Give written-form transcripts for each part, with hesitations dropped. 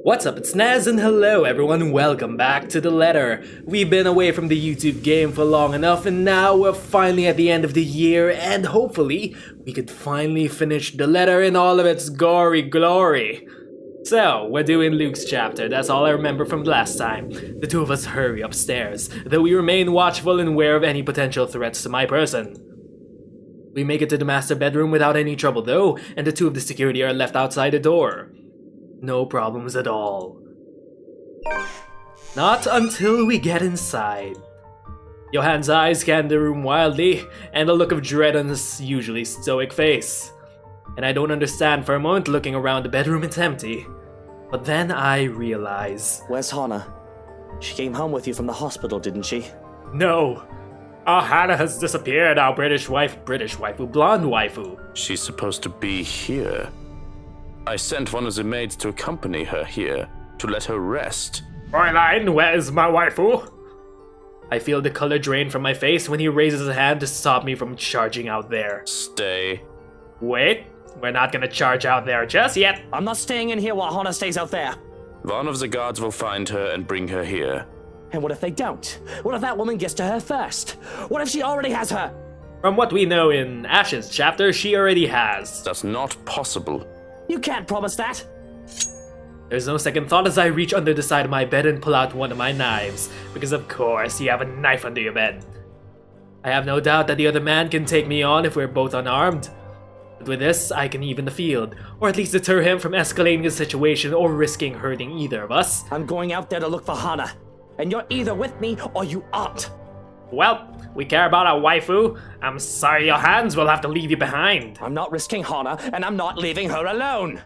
What's up, it's Nez, and hello everyone, welcome back to The Letter. We've been away from the YouTube game for long enough, and now we're finally at the end of the year, and hopefully we could finally finish The Letter in all of its gory glory. So, we're doing Luke's chapter, that's all I remember from last time. The two of us hurry upstairs, though we remain watchful and aware of any potential threats to my person. We make it to the master bedroom without any trouble though, and the two of the security are left outside the door. No problems at all. Not until we get inside. Johan's eyes scan the room wildly, and a look of dread on his usually stoic face. And I don't understand for a moment. Looking around the bedroom, it's empty. But then I realize... Where's Hana? She came home with you from the hospital, didn't she? No! Our Hana has disappeared, our British waifu, blonde waifu. She's supposed to be here. I sent one of the maids to accompany her here, to let her rest. Fräulein, where is my waifu? I feel the color drain from my face when he raises his hand to stop me from charging out there. Stay. Wait, we're not gonna charge out there just yet. I'm not staying in here while Hana stays out there. One of the guards will find her and bring her here. And what if they don't? What if that woman gets to her first? What if she already has her? From what we know in Ash's chapter, she already has. That's not possible. You can't promise that. There's no second thought as I reach under the side of my bed and pull out one of my knives, because of course you have a knife under your bed. I have no doubt that the other man can take me on if we're both unarmed. But with this, I can even the field, or at least deter him from escalating the situation or risking hurting either of us. I'm going out there to look for Hana, and you're either with me or you aren't. Well, we care about our waifu. I'm sorry your hands will have to leave you behind. I'm not risking Hana, and I'm not leaving her alone.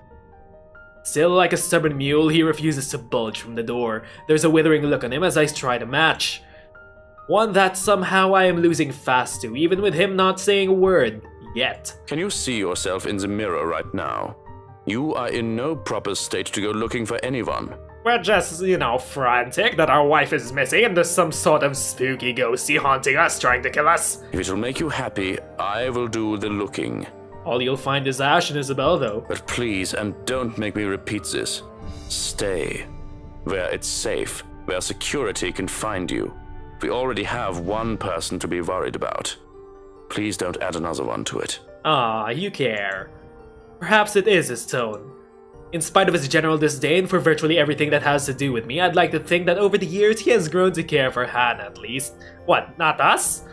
Still like a stubborn mule, he refuses to budge from the door. There's a withering look on him as I try to match. One that somehow I am losing fast to, even with him not saying a word. Yet. Can you see yourself in the mirror right now? You are in no proper state to go looking for anyone. We're just, frantic that our wife is missing and there's some sort of spooky ghosty haunting us, trying to kill us. If it will make you happy, I will do the looking. All you'll find is Ash and Isabel, though. But please, and don't make me repeat this. Stay. Where it's safe, where security can find you. We already have one person to be worried about. Please don't add another one to it. Ah, you care. Perhaps it is his tone. In spite of his general disdain for virtually everything that has to do with me, I'd like to think that over the years he has grown to care for Hana at least. What, not us?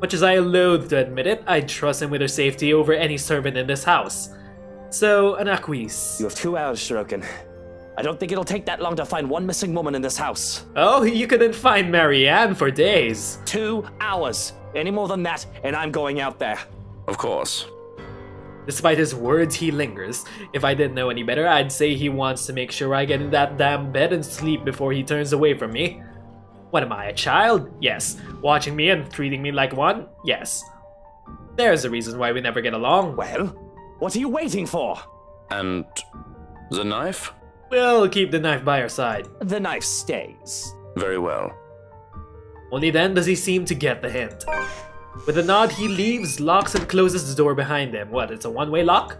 Much as I loathe to admit it, I'd trust him with her safety over any servant in this house. So, an acquiesce. You have 2 hours, Shirokin. I don't think it'll take that long to find one missing woman in this house. Oh, you couldn't find Marianne for days. 2 hours. Any more than that, and I'm going out there. Of course. Despite his words, he lingers. If I didn't know any better, I'd say he wants to make sure I get in that damn bed and sleep before he turns away from me. What am I, a child? Yes. Watching me and treating me like one? Yes. There's a reason why we never get along. Well, what are you waiting for? And the knife? We'll keep the knife by our side. The knife stays. Very well. Only then does he seem to get the hint. With a nod, he leaves, locks and closes the door behind him. What, it's a one-way lock?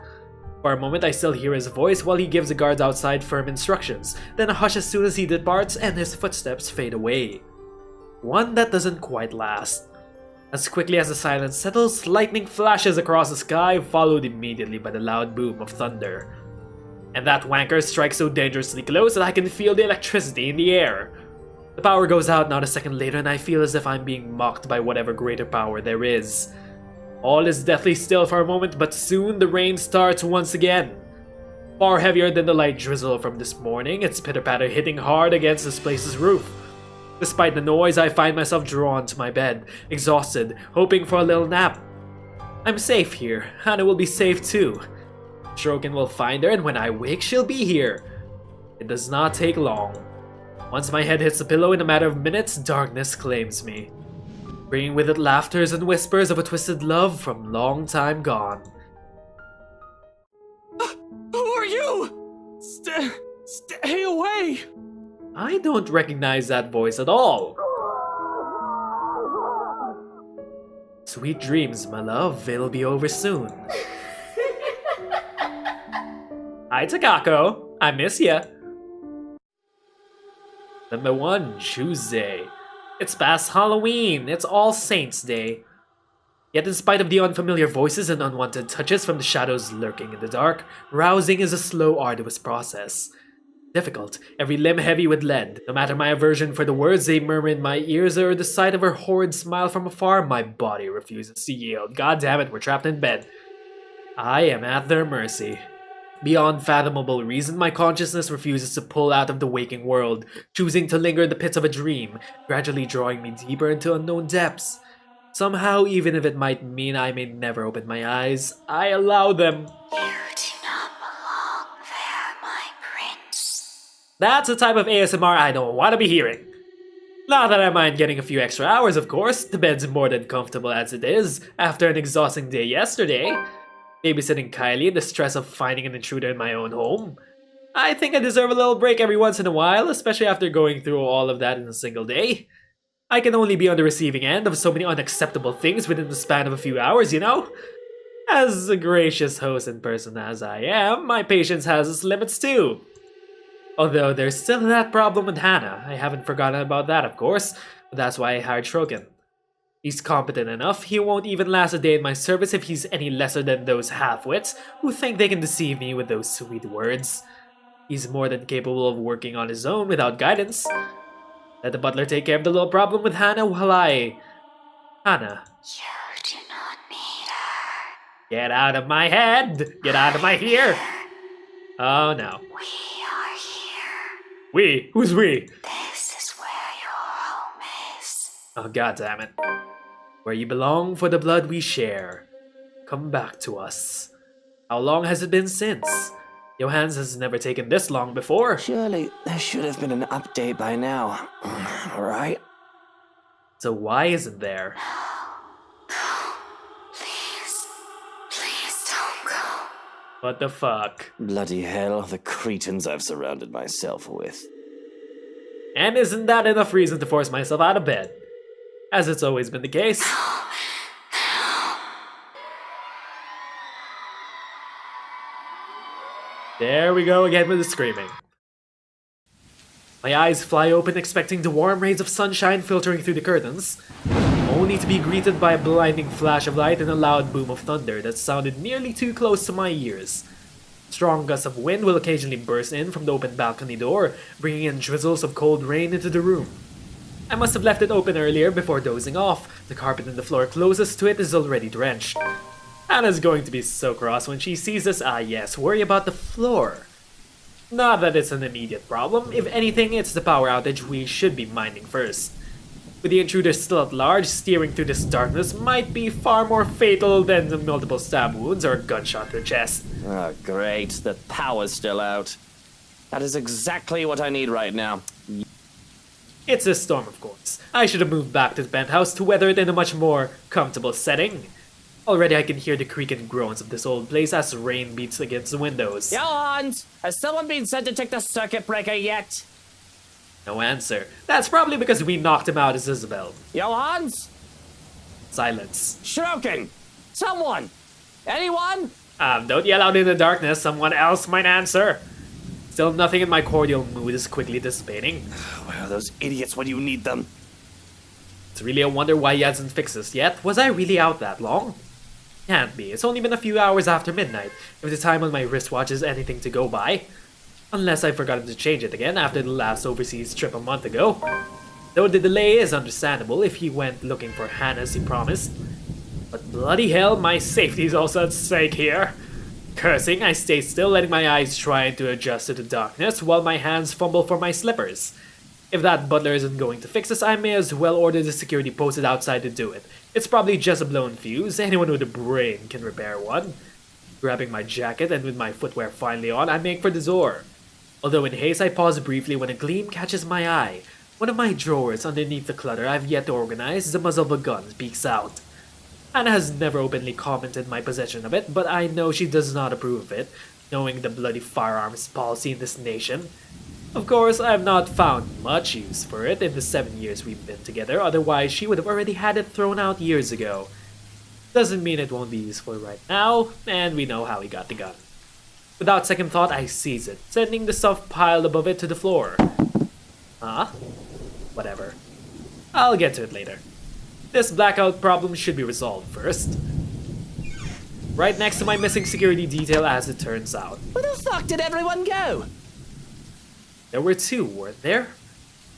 For a moment, I still hear his voice while he gives the guards outside firm instructions, then a hush as soon as he departs and his footsteps fade away. One that doesn't quite last. As quickly as the silence settles, lightning flashes across the sky, followed immediately by the loud boom of thunder. And that wanker strikes so dangerously close that I can feel the electricity in the air. The power goes out not a second later, and I feel as if I'm being mocked by whatever greater power there is. All is deathly still for a moment, but soon the rain starts once again. Far heavier than the light drizzle from this morning, its pitter-patter hitting hard against this place's roof. Despite the noise, I find myself drawn to my bed, exhausted, hoping for a little nap. I'm safe here. Hana will be safe too. Shirokin will find her, and when I wake, she'll be here. It does not take long. Once my head hits the pillow, in a matter of minutes, darkness claims me, bringing with it laughters and whispers of a twisted love from long time gone. Who are you? Stay away! I don't recognize that voice at all. Sweet dreams, my love. It'll be over soon. Hi, Takako. I miss ya. Number 1, Tuesday. It's past Halloween. It's All Saints' Day. Yet in spite of the unfamiliar voices and unwanted touches from the shadows lurking in the dark, rousing is a slow, arduous process. Difficult, every limb heavy with lead. No matter my aversion for the words they murmur in my ears or the sight of her horrid smile from afar, my body refuses to yield. God damn it, we're trapped in bed. I am at their mercy. Beyond fathomable reason, my consciousness refuses to pull out of the waking world, choosing to linger in the pits of a dream, gradually drawing me deeper into unknown depths. Somehow, even if it might mean I may never open my eyes, I allow them. You do not belong there, my prince. That's the type of ASMR I don't want to be hearing. Not that I mind getting a few extra hours, of course. The bed's more than comfortable as it is, after an exhausting day yesterday. Babysitting Kylie and the stress of finding an intruder in my own home. I think I deserve a little break every once in a while, especially after going through all of that in a single day. I can only be on the receiving end of so many unacceptable things within the span of a few hours, you know? As a gracious host in person as I am, my patience has its limits too. Although there's still that problem with Hana. I haven't forgotten about that, of course, but that's why I hired Trogan. He's competent enough, he won't even last a day in my service if he's any lesser than those half-wits who think they can deceive me with those sweet words. He's more than capable of working on his own without guidance. Let the butler take care of the little problem with Hana while I... Hana. You do not need her. Get out of my head! Get out of my ear! Oh no. We are here. We? Who's we? This is where your home is. Oh god damn it. Where you belong for the blood we share. Come back to us. How long has it been since? Johannes has never taken this long before. Surely there should have been an update by now, right? So why isn't there? Please don't go. What the fuck? Bloody hell, the cretins I've surrounded myself with. And isn't that enough reason to force myself out of bed? As it's always been the case. There we go again with the screaming. My eyes fly open expecting the warm rays of sunshine filtering through the curtains, only to be greeted by a blinding flash of light and a loud boom of thunder that sounded nearly too close to my ears. Strong gusts of wind will occasionally burst in from the open balcony door, bringing in drizzles of cold rain into the room. I must have left it open earlier before dozing off. The carpet and the floor closest to it is already drenched. Hannah's going to be so cross when she sees us. Ah yes, worry about the floor. Not that it's an immediate problem. If anything, it's the power outage we should be minding first. With the intruder still at large, steering through this darkness might be far more fatal than the multiple stab wounds or a gunshot to the chest. Oh, great. The power's still out. That is exactly what I need right now. It's a storm, of course. I should have moved back to the penthouse to weather it in a much more comfortable setting. Already I can hear the creak and groans of this old place as rain beats against the windows. Johans! Has someone been sent to check the circuit breaker yet? No answer. That's probably because we knocked him out as Isabel. Johans? Silence. Shrokin! Someone! Anyone? Don't yell out in the darkness, someone else might answer. Still nothing in my cordial mood is quickly dissipating. Where are those idiots when you need them? It's really a wonder why he hasn't fixed this yet. Was I really out that long? Can't be. It's only been a few hours after midnight, if the time on my wristwatch is anything to go by. Unless I've forgotten to change it again after the last overseas trip a month ago. Though the delay is understandable if he went looking for Hana as he promised. But bloody hell, my safety is also at stake here. Cursing, I stay still, letting my eyes try to adjust to the darkness while my hands fumble for my slippers. If that butler isn't going to fix this, I may as well order the security posted outside to do it. It's probably just a blown fuse. Anyone with a brain can repair one. Grabbing my jacket and with my footwear finally on, I make for the door. Although in haste, I pause briefly when a gleam catches my eye. One of my drawers underneath the clutter I've yet to organize, the muzzle of a gun peeks out. Hana has never openly commented my possession of it, but I know she does not approve of it, knowing the bloody firearms policy in this nation. Of course, I have not found much use for it in the 7 years we've been together, otherwise she would have already had it thrown out years ago. Doesn't mean it won't be useful right now, and we know how he got the gun. Without second thought, I seize it, sending the stuff piled above it to the floor. Huh? Whatever. I'll get to it later. This blackout problem should be resolved first. Right next to my missing security detail, as it turns out. Where the fuck did everyone go? There were two, weren't there?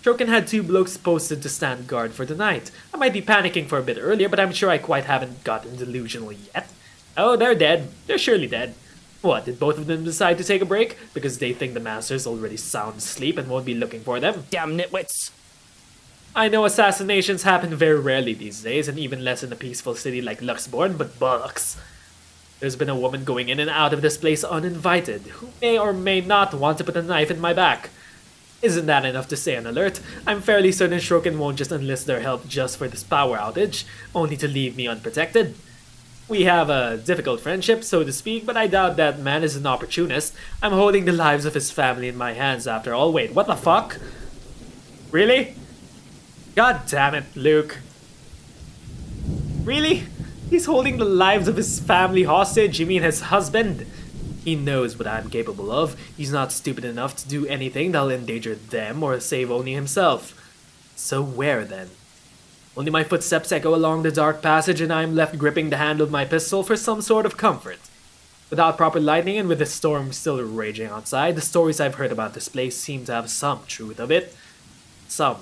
Shokin had two blokes posted to stand guard for the night. I might be panicking for a bit earlier, but I'm sure I quite haven't gotten delusional yet. Oh, they're dead. They're surely dead. What, did both of them decide to take a break? Because they think the master's already sound asleep and won't be looking for them? Damn nitwits. I know assassinations happen very rarely these days, and even less in a peaceful city like Luxborn, but bollocks. There's been a woman going in and out of this place uninvited, who may or may not want to put a knife in my back. Isn't that enough to stay on alert? I'm fairly certain Shokin won't just enlist their help just for this power outage, only to leave me unprotected. We have a difficult friendship, so to speak, but I doubt that man is an opportunist. I'm holding the lives of his family in my hands after all. Wait, what the fuck? Really? God damn it, Luke. Really? He's holding the lives of his family hostage? You mean his husband? He knows what I'm capable of. He's not stupid enough to do anything that'll endanger them or save only himself. So where then? Only my footsteps echo along the dark passage and I'm left gripping the handle of my pistol for some sort of comfort. Without proper lighting and with the storm still raging outside, the stories I've heard about this place seem to have some truth of it. Some.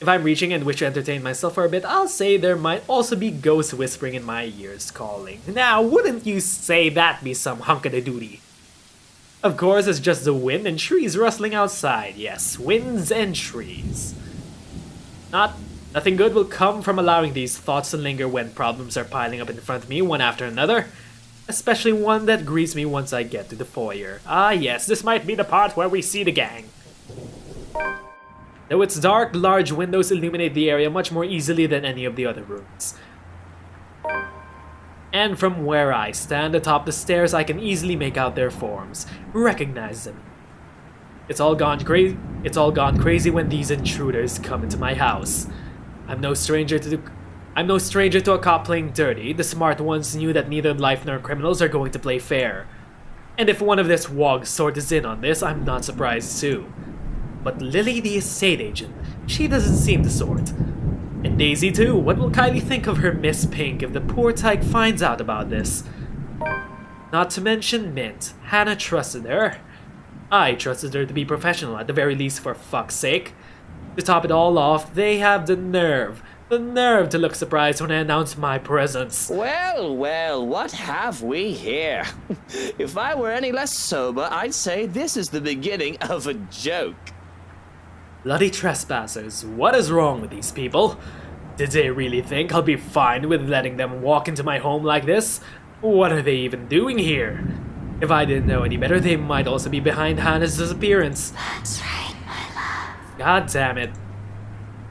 If I'm reaching and wish to entertain myself for a bit, I'll say there might also be ghosts whispering in my ears calling. Now, wouldn't you say that'd be some hunk-a-da-doody? Of course, it's just the wind and trees rustling outside. Yes, winds and trees. Nothing good will come from allowing these thoughts to linger when problems are piling up in front of me one after another. Especially one that greets me once I get to the foyer. Ah yes, this might be the part where we see the gang. Though its dark, large windows illuminate the area much more easily than any of the other rooms. And from where I stand atop the stairs, I can easily make out their forms, recognize them. It's all gone crazy when these intruders come into my house. I'm no stranger to a cop playing dirty. The smart ones knew that neither life nor criminals are going to play fair. And if one of this wog's sort is in on this, I'm not surprised too. But Lily, the estate agent, she doesn't seem the sort. And Daisy too. What will Kylie think of her Miss Pink if the poor tyke finds out about this? Not to mention Mint. Hana trusted her. I trusted her to be professional at the very least, for fuck's sake. To top it all off, they have the nerve to look surprised when I announce my presence. Well, well, what have we here? If I were any less sober, I'd say this is the beginning of a joke. Bloody trespassers, what is wrong with these people? Did they really think I'll be fine with letting them walk into my home like this? What are they even doing here? If I didn't know any better, they might also be behind Hana's disappearance. That's right, my love. God damn it.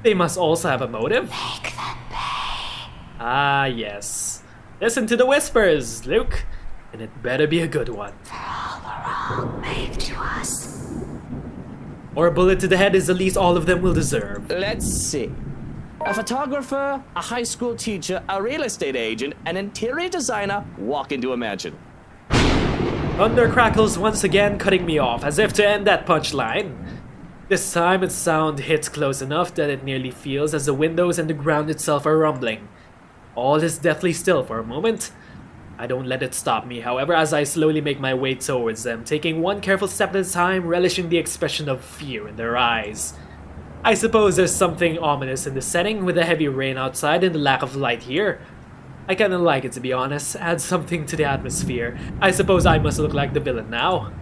They must also have a motive? Make them pay. Ah, yes. Listen to the whispers, Luke. And it better be a good one. For all the wrong made to us. Or a bullet to the head is the least all of them will deserve. Let's see. A photographer, a high school teacher, a real estate agent, an interior designer walk into a mansion. Thunder crackles once again, cutting me off, as if to end that punchline. This time its sound hits close enough that it nearly feels as the windows and the ground itself are rumbling. All is deathly still for a moment. I don't let it stop me, however, as I slowly make my way towards them, taking one careful step at a time, relishing the expression of fear in their eyes. I suppose there's something ominous in the setting, with the heavy rain outside and the lack of light here. I kinda like it, to be honest, adds something to the atmosphere. I suppose I must look like the villain now.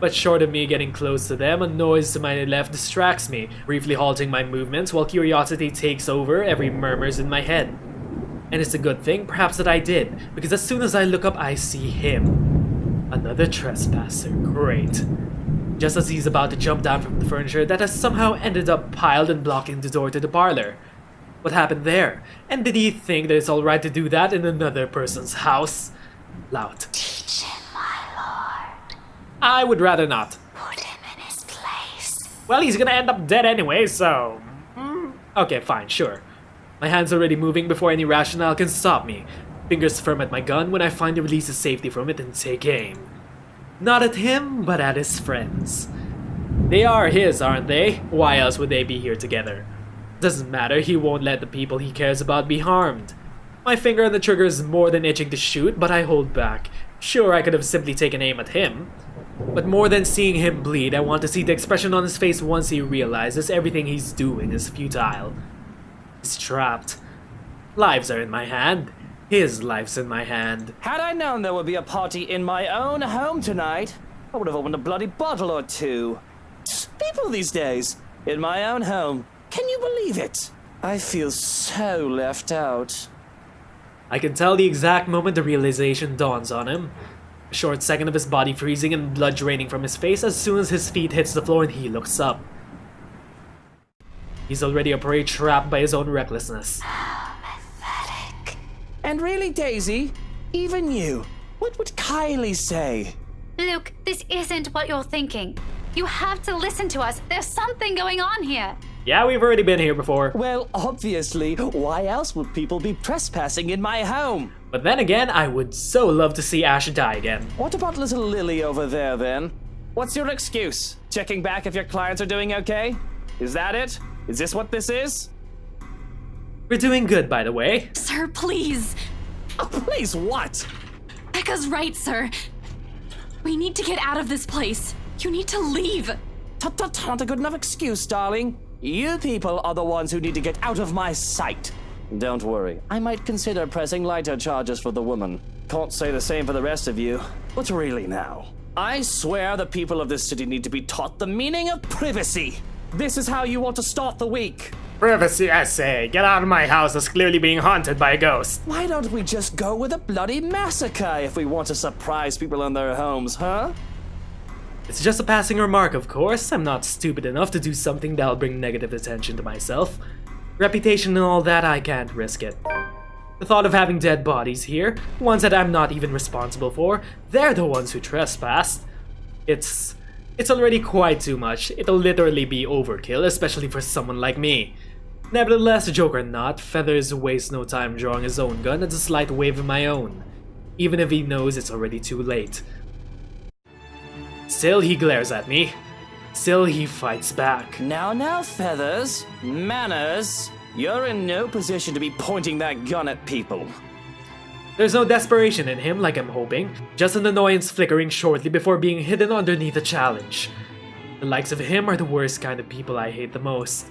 But short of me getting close to them, a noise to my left distracts me, briefly halting my movements while curiosity takes over every murmurs in my head. And it's a good thing, perhaps, that I did, because as soon as I look up, I see him. Another trespasser, great. Just as he's about to jump down from the furniture that has somehow ended up piled and blocking the door to the parlor. What happened there? And did he think that it's alright to do that in another person's house? Loud. Teach him, my lord. I would rather not. Put him in his place. Well, he's gonna end up dead anyway, so... Okay, fine, sure. My hand's already moving before any rationale can stop me. Fingers firm at my gun when I finally release the safety from it and take aim. Not at him, but at his friends. They are his, aren't they? Why else would they be here together? Doesn't matter, he won't let the people he cares about be harmed. My finger on the trigger is more than itching to shoot, but I hold back. Sure, I could have simply taken aim at him. But more than seeing him bleed, I want to see the expression on his face once he realizes everything he's doing is futile. He's trapped. Lives are in my hand. His life's in my hand. Had I known there would be a party in my own home tonight, I would have opened a bloody bottle or two. People these days, in my own home. Can you believe it? I feel so left out. I can tell the exact moment the realization dawns on him. A short second of his body freezing and blood draining from his face as soon as his feet hits the floor and he looks up. He's already a prey trapped by his own recklessness. Pathetic. And really, Daisy, even you, what would Kylie say? Luke, this isn't what you're thinking. You have to listen to us. There's something going on here. Yeah, we've already been here before. Well, obviously, why else would people be trespassing in my home? But then again, I would so love to see Ash die again. What about little Lily over there, then? What's your excuse? Checking back if your clients are doing okay? Is that it? Is this what this is? We're doing good, by the way. Sir, please. Oh, please, what? Becca's right, sir. We need to get out of this place. You need to leave. Not a good enough excuse, darling. You people are the ones who need to get out of my sight. Don't worry, I might consider pressing lighter charges for the woman. Can't say the same for the rest of you. But really now, I swear the people of this city need to be taught the meaning of privacy. This is how you want to start the week. Privacy, I say. Get out of my house, it's clearly being haunted by a ghost. Why don't we just go with a bloody massacre if we want to surprise people in their homes, huh? It's just a passing remark, of course. I'm not stupid enough to do something that'll bring negative attention to myself. Reputation and all that, I can't risk it. The thought of having dead bodies here, ones that I'm not even responsible for, they're the ones who trespassed. It's already quite too much. It'll literally be overkill, especially for someone like me. Nevertheless, joke or not, Feathers wastes no time drawing his own gun at a slight wave of my own, even if he knows it's already too late. Still, he glares at me. Still, he fights back. Now, Feathers. Manners. You're in no position to be pointing that gun at people. There's no desperation in him like I'm hoping, just an annoyance flickering shortly before being hidden underneath a challenge. The likes of him are the worst kind of people I hate the most.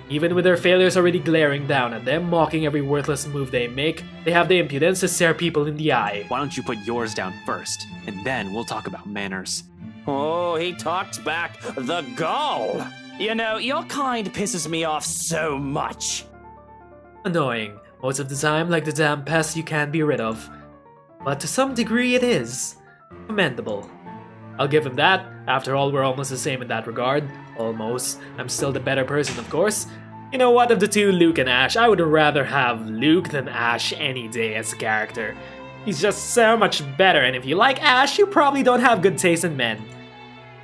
Even with their failures already glaring down at them, mocking every worthless move they make, they have the impudence to stare people in the eye. Why don't you put yours down first, and then we'll talk about manners. Oh, he talks back. The gall! You know, your kind pisses me off so much. Annoying, most of the time like the damn pest you can't be rid of. But to some degree it is. Commendable. I'll give him that. After all, we're almost the same in that regard. Almost. I'm still the better person, of course. You know what, of the two, Luke and Ash, I would rather have Luke than Ash any day as a character. He's just so much better, and if you like Ash, you probably don't have good taste in men.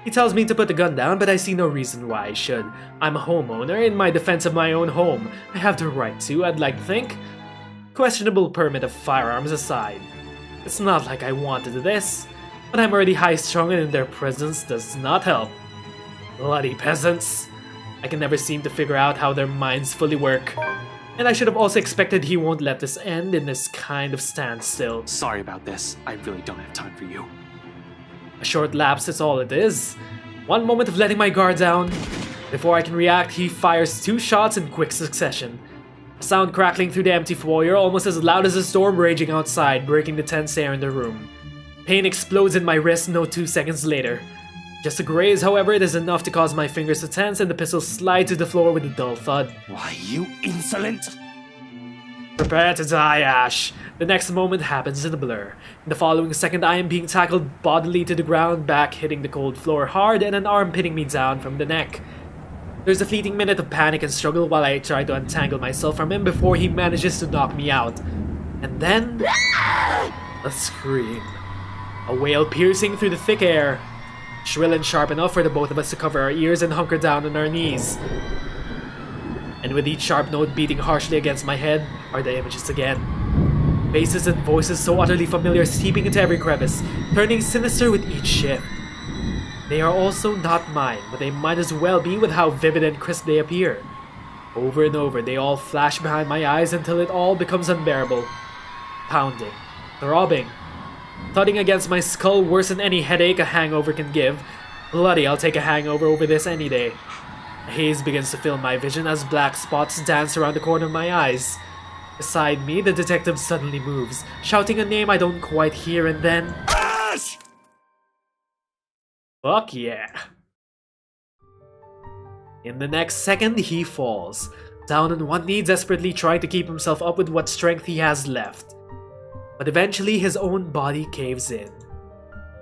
He tells me to put the gun down, but I see no reason why I should. I'm a homeowner in my defense of my own home. I have the right to, I'd like to think. Questionable permit of firearms aside. It's not like I wanted this, but I'm already high-strung and their presence does not help. Bloody peasants. I can never seem to figure out how their minds fully work. And I should have also expected he won't let this end in this kind of standstill. Sorry about this. I really don't have time for you. A short lapse is all it is. One moment of letting my guard down. Before I can react, he fires 2 shots in quick succession. A sound crackling through the empty foyer, almost as loud as a storm raging outside, breaking the tense air in the room. Pain explodes in my wrist no 2 seconds later. Just a graze, however, it is enough to cause my fingers to tense and the pistol slide to the floor with a dull thud. Why, you insolent! Prepare to die, Ash. The next moment happens in a blur. In the following second, I am being tackled bodily to the ground, back hitting the cold floor hard, and an arm pinning me down from the neck. There's a fleeting minute of panic and struggle while I try to untangle myself from him before he manages to knock me out. And then... a scream. A wail piercing through the thick air. Shrill and sharp enough for the both of us to cover our ears and hunker down on our knees. And with each sharp note beating harshly against my head are the images again. Faces and voices so utterly familiar seeping into every crevice, turning sinister with each shift. They are also not mine, but they might as well be with how vivid and crisp they appear. Over and over, they all flash behind my eyes until it all becomes unbearable. Pounding, throbbing, thudding against my skull worse than any headache a hangover can give. Bloody, I'll take a hangover over this any day. A haze begins to fill my vision as black spots dance around the corner of my eyes. Beside me, the detective suddenly moves, shouting a name I don't quite hear, and then... Ash! Fuck yeah. In the next second, he falls, down on one knee, desperately trying to keep himself up with what strength he has left. But eventually, his own body caves in.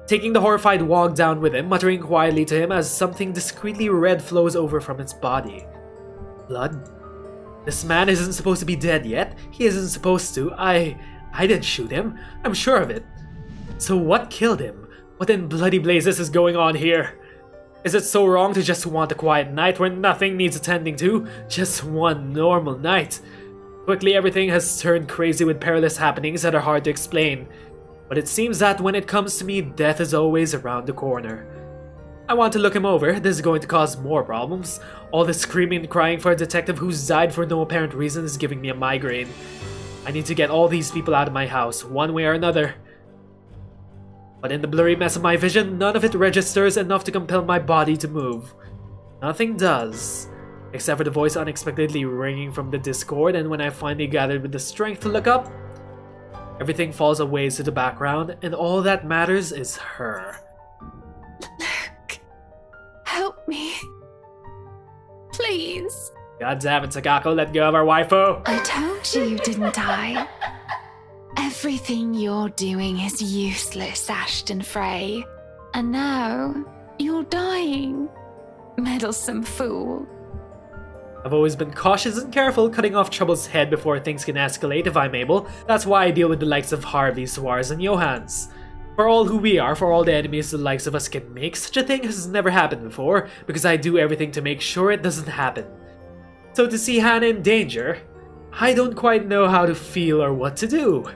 Taking the horrified walk down with him, muttering quietly to him as something discreetly red flows over from its body. Blood? This man isn't supposed to be dead yet. He isn't supposed to. I didn't shoot him. I'm sure of it. So what killed him? What in bloody blazes is going on here? Is it so wrong to just want a quiet night where nothing needs attending to? Just one normal night. Quickly everything has turned crazy with perilous happenings that are hard to explain. But it seems that when it comes to me, death is always around the corner. I want to look him over. This is going to cause more problems. All the screaming and crying for a detective who's died for no apparent reason is giving me a migraine. I need to get all these people out of my house, one way or another. But in the blurry mess of my vision, none of it registers enough to compel my body to move. Nothing does. Except for the voice unexpectedly ringing from the Discord, and when I finally gathered with the strength to look up, everything falls away to the background, and all that matters is her. Look. Help me. Please. God damn it, Sakako, let go of our waifu! I told you, didn't I? Everything you're doing is useless, Ashton Frey. And now, you're dying. Meddlesome fool. I've always been cautious and careful, cutting off trouble's head before things can escalate if I'm able. That's why I deal with the likes of Harvey, Suarez, and Johans. For all who we are, for all the enemies the likes of us can make, such a thing has never happened before, because I do everything to make sure it doesn't happen. So to see Hana in danger, I don't quite know how to feel or what to do.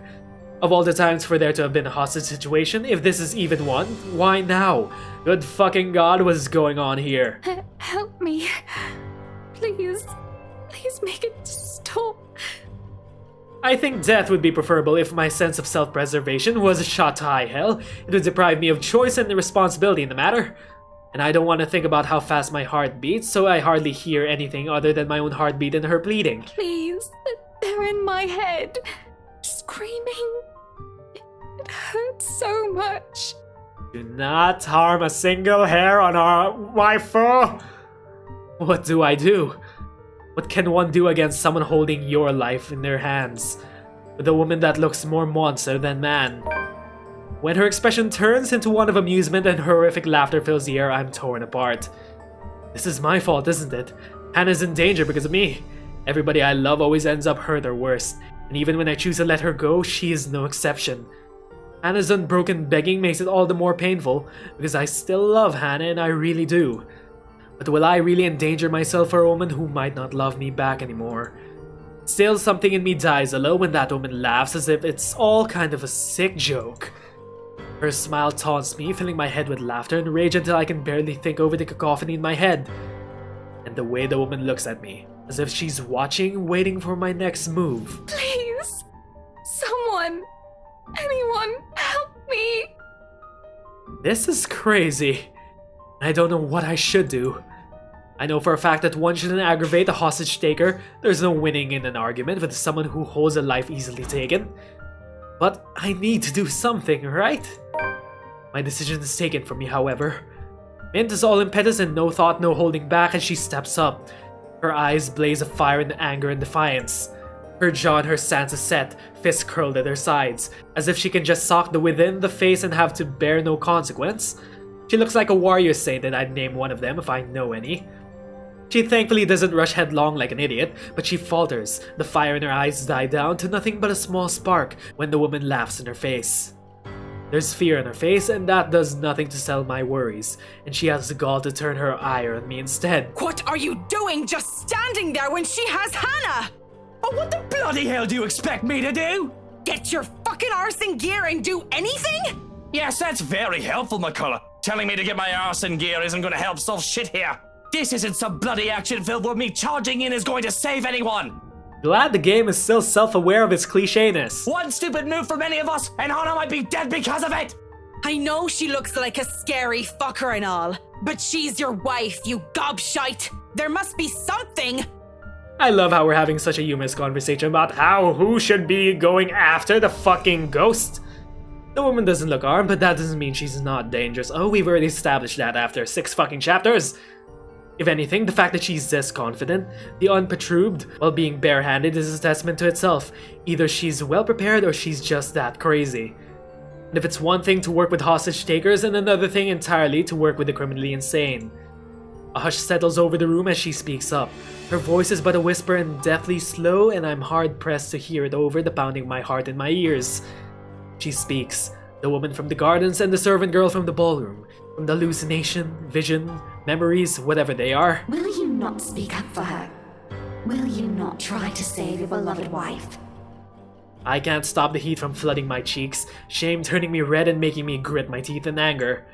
Of all the times for there to have been a hostage situation, if this is even one, why now? Good fucking god, what is going on here? Help me. Please. Please make it stop. I think death would be preferable if my sense of self-preservation was shot to high hell. It would deprive me of choice and the responsibility in the matter. And I don't want to think about how fast my heart beats, so I hardly hear anything other than my own heartbeat and her pleading. Please. They're in my head. Screaming. It hurts so much. Do not harm a single hair on our waifu! What do I do? What can one do against someone holding your life in their hands? With a woman that looks more monster than man. When her expression turns into one of amusement and horrific laughter fills the air, I'm torn apart. This is my fault, isn't it? Hana's in danger because of me. Everybody I love always ends up hurt or worse, and even when I choose to let her go, she is no exception. Hana's unbroken begging makes it all the more painful, because I still love Hana and I really do. But will I really endanger myself for a woman who might not love me back anymore? Still, something in me dies a little when that woman laughs as if it's all kind of a sick joke. Her smile taunts me, filling my head with laughter and rage until I can barely think over the cacophony in my head. And the way the woman looks at me, as if she's watching, waiting for my next move. Please. Someone. Anyone. Help me. This is crazy. I don't know what I should do. I know for a fact that one shouldn't aggravate a hostage taker. There's no winning in an argument with someone who holds a life easily taken. But I need to do something, right? My decision is taken from me, however. Mint is all impetus and no thought, no holding back as she steps up. Her eyes blaze of fire and anger and defiance. Her jaw and her stance is set, fists curled at her sides, as if she can just sock the within the face and have to bear no consequence. She looks like a warrior saint, and I'd name one of them if I know any. She thankfully doesn't rush headlong like an idiot, but she falters. The fire in her eyes die down to nothing but a small spark when the woman laughs in her face. There's fear in her face, and that does nothing to sell my worries, and she has the gall to turn her ire on me instead. What are you doing just standing there when she has Hana? Oh, what the bloody hell do you expect me to do? get your fucking arse in gear and do anything? Yes, that's very helpful, McCullough. Telling me to get my arse in gear isn't going to help solve shit here. This isn't some bloody action film where me charging in is going to save anyone. Glad the game is still self-aware of its clichéness. One stupid move from any of us, and Hana might be dead because of it. I know she looks like a scary fucker and all, but she's your wife, you gobshite. There must be something. I love how we're having such a humorous conversation about who should be going after the fucking ghost. The woman doesn't look armed, but that doesn't mean she's not dangerous. Oh, we've already established that after 6 fucking chapters. If anything, the fact that she's this confident, the unperturbed, while being barehanded is a testament to itself. Either she's well prepared or she's just that crazy. And if it's one thing to work with hostage takers and another thing entirely to work with the criminally insane. A hush settles over the room as she speaks up. Her voice is but a whisper and deathly slow, and I'm hard-pressed to hear it over the pounding of my heart in my ears. She speaks, the woman from the gardens and the servant girl from the ballroom, from the hallucination, vision, memories, whatever they are. Will you not speak up for her? Will you not try to save your beloved wife? I can't stop the heat from flooding my cheeks, shame turning me red and making me grit my teeth in anger.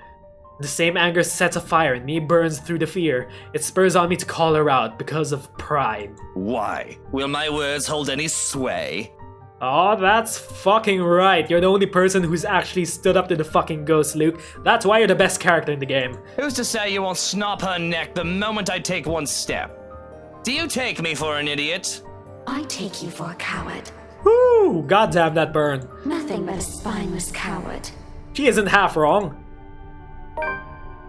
The same anger sets a fire in me, burns through the fear. It spurs on me to call her out because of pride. Why? Will my words hold any sway? Oh, that's fucking right. You're the only person who's actually stood up to the fucking ghost, Luke. That's why you're the best character in the game. Who's to say you won't snap her neck the moment I take one step? Do you take me for an idiot? I take you for a coward. Whoo! Goddamn that burn. Nothing but a spineless coward. She isn't half wrong.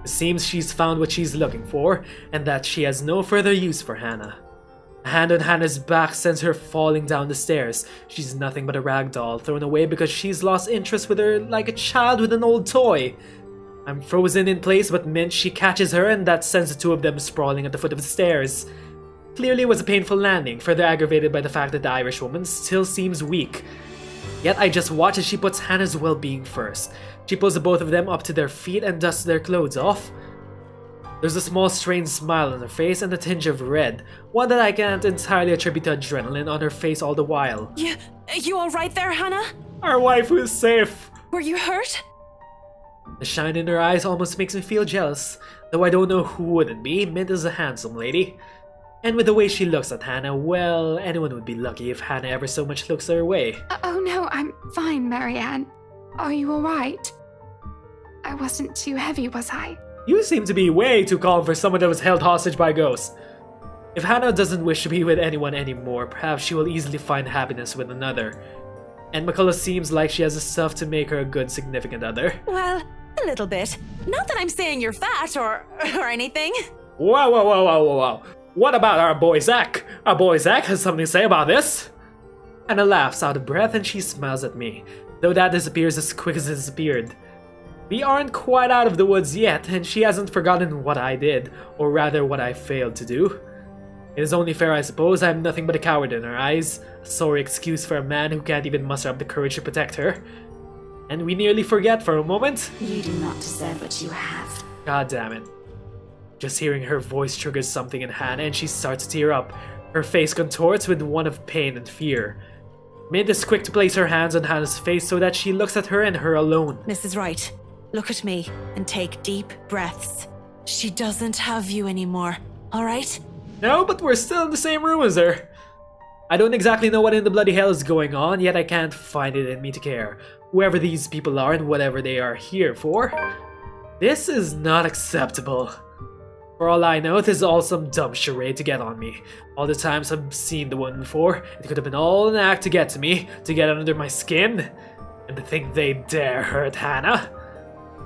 It seems she's found what she's looking for, and that she has no further use for Hana. A hand on Hana's back sends her falling down the stairs. She's nothing but a rag doll, thrown away because she's lost interest with her like a child with an old toy. I'm frozen in place, but Mint, she catches her, and that sends the two of them sprawling at the foot of the stairs. Clearly it was a painful landing, further aggravated by the fact that the Irish woman still seems weak. Yet I just watch as she puts Hana's well-being first. She pulls the both of them up to their feet and dusts their clothes off. There's a small strained smile on her face and a tinge of red, one that I can't entirely attribute to adrenaline on her face all the while. You all right there, Hana? Our wife is safe! Were you hurt? The shine in her eyes almost makes me feel jealous, though I don't know who wouldn't be. Mint is a handsome lady. And with the way she looks at Hana, well, anyone would be lucky if Hana ever so much looks her way. Oh no, I'm fine, Marianne. Are you alright? I wasn't too heavy, was I? You seem to be way too calm for someone that was held hostage by ghosts. If Hana doesn't wish to be with anyone anymore, perhaps she will easily find happiness with another. And McCullough seems like she has the stuff to make her a good significant other. Well, a little bit. Not that I'm saying you're fat or anything. Whoa. What about our boy Zach? Our boy Zach has something to say about this? Hana laughs out of breath and she smiles at me, though that disappears as quick as it disappeared. We aren't quite out of the woods yet, and she hasn't forgotten what I did, or rather what I failed to do. It is only fair, I suppose. I'm nothing but a coward in her eyes, a sorry excuse for a man who can't even muster up the courage to protect her. And we nearly forget for a moment. You do not deserve what you have. God damn it. Just hearing her voice triggers something in Hana and she starts to tear up. Her face contorts with one of pain and fear. Mint is quick to place her hands on Hana's face so that she looks at her and her alone. This is right. Look at me and take deep breaths. She doesn't have you anymore, alright? No, but we're still in the same room as her. I don't exactly know what in the bloody hell is going on, yet I can't find it in me to care. Whoever these people are and whatever they are here for, this is not acceptable. For all I know, this is all some dumb charade to get on me. All the times I've seen the woman before, it could have been all an act to get to me, to get under my skin. And to think they dare hurt Hana.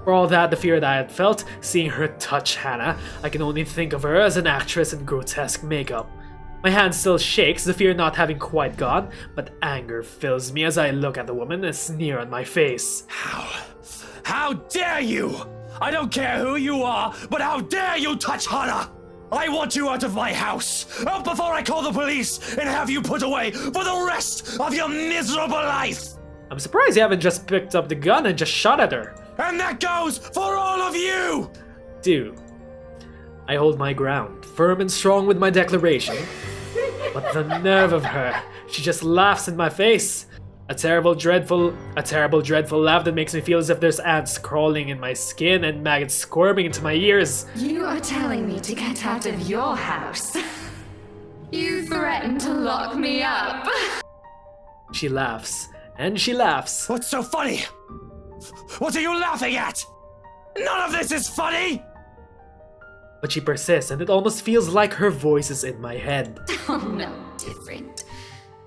For all that, the fear that I had felt, seeing her touch Hana, I can only think of her as an actress in grotesque makeup. My hand still shakes, the fear not having quite gone, but anger fills me as I look at the woman, a sneer on my face. How dare you! I don't care who you are, but how dare you touch Hana! I want you out of my house, out before I call the police and have you put away for the rest of your miserable life! I'm surprised you haven't just picked up the gun and just shot at her. And that goes for all of you! Do. I hold my ground, firm and strong with my declaration. But the nerve of her, she just laughs in my face. A terrible, dreadful laugh that makes me feel as if there's ants crawling in my skin and maggots squirming into my ears. You are telling me to get out of your house. You threatened to lock me up. She laughs, and she laughs. What's so funny? What are you laughing at? None of this is funny! But she persists, and it almost feels like her voice is in my head. Oh, no different.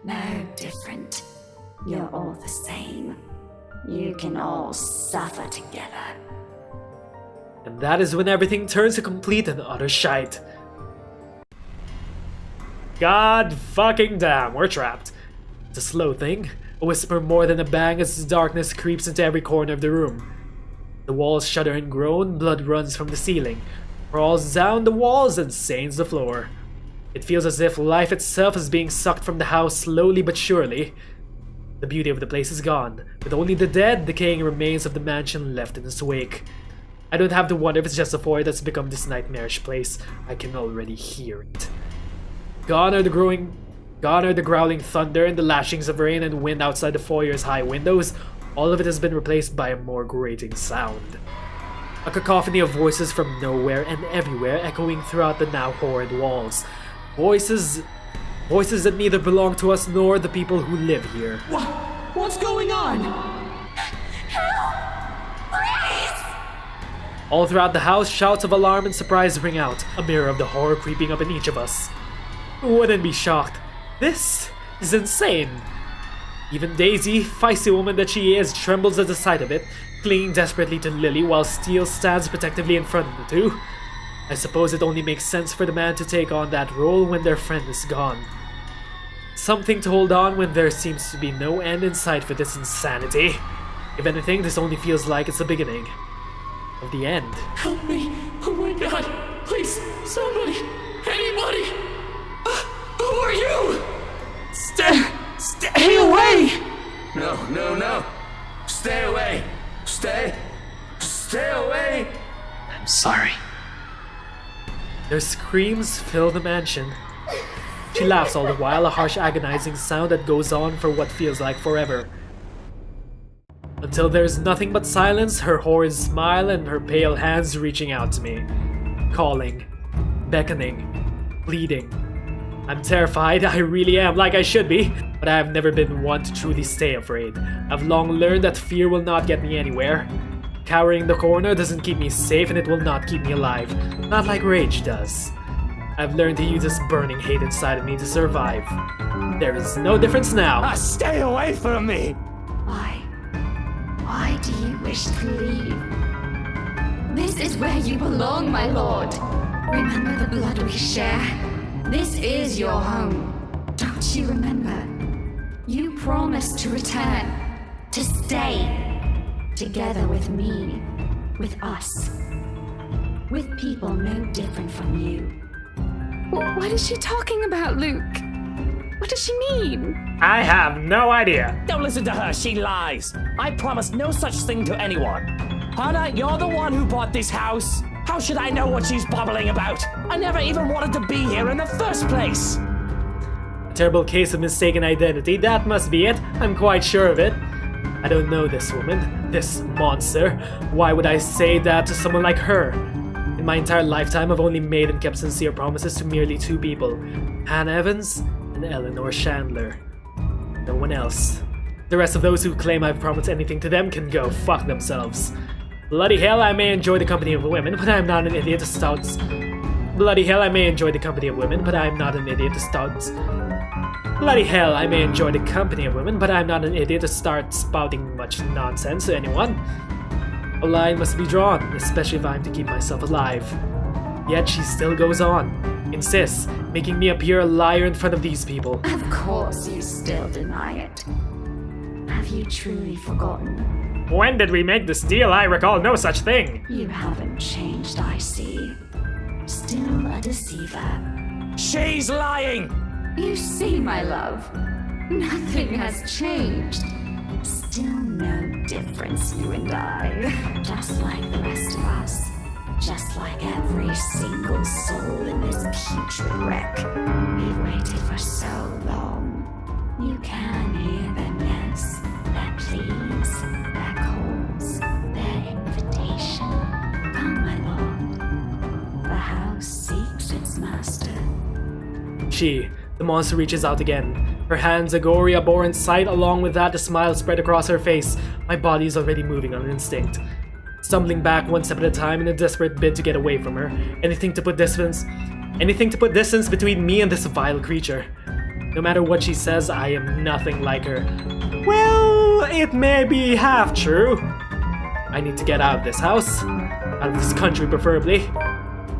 No different. You're all the same. You can all suffer together. And that is when everything turns to complete and utter shite. God fucking damn, we're trapped. It's a slow thing, a whisper more than a bang as the darkness creeps into every corner of the room. The walls shudder and groan, blood runs from the ceiling, crawls down the walls and stains the floor. It feels as if life itself is being sucked from the house slowly but surely. The beauty of the place is gone, with only the dead, decaying remains of the mansion left in its wake. I don't have to wonder if it's just a void that's become this nightmarish place. I can already hear it. Gone are the growling thunder and the lashings of rain and wind outside the foyer's high windows. All of it has been replaced by a more grating sound. A cacophony of voices from nowhere and everywhere echoing throughout the now horrid walls. Voices that neither belong to us nor the people who live here. What's going on? All throughout the house, shouts of alarm and surprise ring out, a mirror of the horror creeping up in each of us. Who wouldn't be shocked? This is insane. Even Daisy, feisty woman that she is, trembles at the sight of it, clinging desperately to Lily while Steele stands protectively in front of the two. I suppose it only makes sense for the man to take on that role when their friend is gone. Something to hold on when there seems to be no end in sight for this insanity. If anything, this only feels like it's the beginning of the end. Help me! Oh my god! Please, somebody! Anybody! Who are you? Stay away! No. Stay away! Stay away! I'm sorry. Their screams fill the mansion. She laughs all the while, a harsh agonizing sound that goes on for what feels like forever. Until there's nothing but silence, her horrid smile and her pale hands reaching out to me. Calling, beckoning, pleading. I'm terrified, I really am, like I should be, but I have never been one to truly stay afraid. I've long learned that fear will not get me anywhere. Cowering in the corner doesn't keep me safe and it will not keep me alive, not like rage does. I've learned to use this burning hate inside of me to survive. There is no difference now. Stay away from me! Why do you wish to leave? This is where you belong, my lord. Remember the blood we share? This is your home. Don't you remember? You promised to return, to stay. Together with me, with us. With people no different from you. What is she talking about, Luke? What does she mean? I have no idea. Don't listen to her, she lies. I promised no such thing to anyone. Hana, you're the one who bought this house. How should I know what she's babbling about? I never even wanted to be here in the first place. A terrible case of mistaken identity, that must be it. I'm quite sure of it. I don't know this woman, this monster. Why would I say that to someone like her? In my entire lifetime, I've only made and kept sincere promises to merely two people, Hannah Evans and Eleanor Chandler. No one else. The rest of those who claim I've promised anything to them can go fuck themselves. Bloody hell, I may enjoy the company of women, but I'm not an idiot to start... Bloody hell, I may enjoy the company of women, but I'm not an idiot to start... Bloody hell, I may enjoy the company of women, but I'm not an idiot to start spouting much nonsense to anyone. A line must be drawn, especially if I'm to keep myself alive. Yet she still goes on, insists, making me appear a liar in front of these people. Of course you still deny it. Have you truly forgotten? When did we make this deal? I recall no such thing. You haven't changed, I see. Still a deceiver. She's lying! You see, my love, nothing has changed. Still no difference, you and I. Just like the rest of us. Just like every single soul in this putrid wreck. We've waited for so long. You can hear them, yes. pleas, their calls, their invitation. Come, my lord. The house seeks its master. The monster reaches out again. Her hands a gory, abhorrent sight, along with that a smile spread across her face. My body is already moving on instinct. Stumbling back one step at a time in a desperate bid to get away from her. Anything to put distance between me and this vile creature. No matter what she says, I am nothing like her. Well, it may be half true. I need to get out of this house. Out of this country, preferably.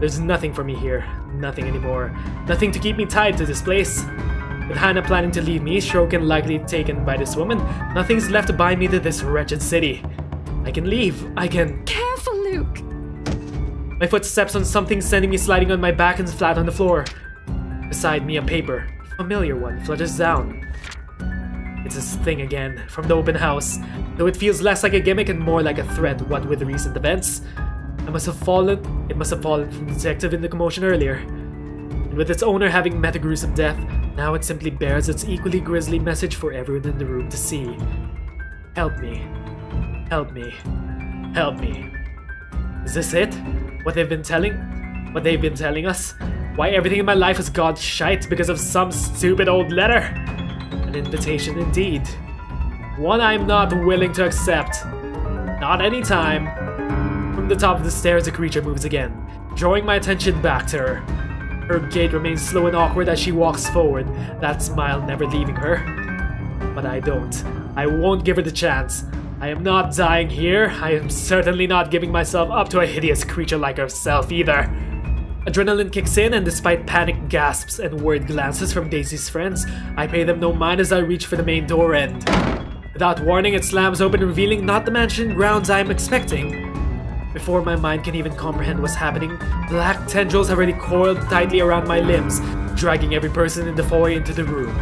There's nothing for me here. Nothing anymore. Nothing to keep me tied to this place. With Hana planning to leave me, Shoken likely taken by this woman, nothing's left to bind me to this wretched city. I can leave. I can... Careful, Luke! My foot steps on something, sending me sliding on my back and flat on the floor. Beside me, a paper. A familiar one flutters down. It's this thing again, from the open house. Though it feels less like a gimmick and more like a threat, what with recent events. It must have fallen from the detective in the commotion earlier. And with its owner having met a gruesome death, now it simply bears its equally grisly message for everyone in the room to see. Help me. Help me. Help me. Is this it? What they've been telling us? Why everything in my life has gone shite because of some stupid old letter? An invitation indeed. One I'm not willing to accept. Not any time. From the top of the stairs, the creature moves again, drawing my attention back to her. Her gait remains slow and awkward as she walks forward, that smile never leaving her. But I don't. I won't give her the chance. I am not dying here. I am certainly not giving myself up to a hideous creature like herself either. Adrenaline kicks in, and despite panicked gasps and worried glances from Daisy's friends, I pay them no mind as I reach for the main door end. Without warning, it slams open, revealing not the mansion grounds I am expecting. Before my mind can even comprehend what's happening, black tendrils have already coiled tightly around my limbs, dragging every person in the foyer into the room.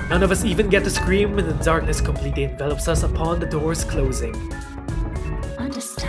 None of us even get to scream when the darkness completely envelops us upon the doors closing. Understood.